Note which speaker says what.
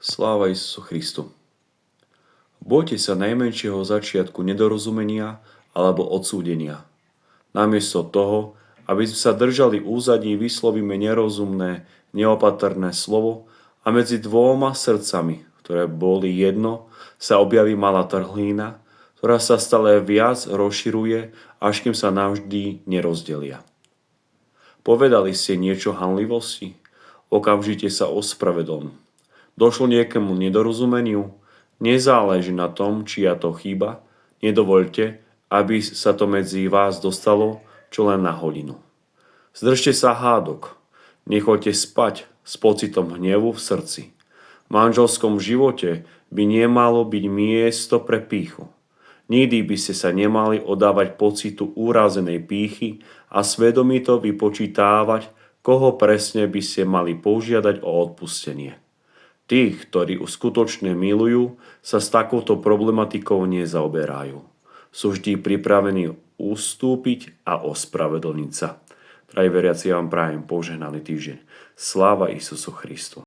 Speaker 1: Sláva Isusu Christu. Bojte sa najmenšieho začiatku nedorozumenia alebo odsúdenia. Namiesto toho, aby sme sa držali úzadí, vyslovíme nerozumné, neopatrné slovo a medzi dvoma srdcami, ktoré boli jedno, sa objaví malá trhlina, ktorá sa stále viac rozširuje, až kým sa navždy nerozdelia. Povedali ste niečo hanlivosti? Okamžite sa ospravedlň. Došlo niekomu nedorozumeniu? Nezáleží na tom, čia to chyba. Nedovoľte, aby sa to medzi vás dostalo, čo len na hodinu. Zdržte sa hádok. Nechoďte spať s pocitom hnevu v srdci. V manželskom živote by nemalo byť miesto pre pýchu. Nikdy by ste sa nemali oddávať pocitu úrazenej pýchy a svedomito vypočítávať, koho presne by ste mali požiadať o odpustenie. Tých, ktorí skutočne milujú, sa s takouto problematikou nezaoberajú. Sú vždy pripravení ustúpiť a ospravedlniť sa. Drahí veriaci, ja vám prajem požehnaný týždeň. Sláva Isusu Christu.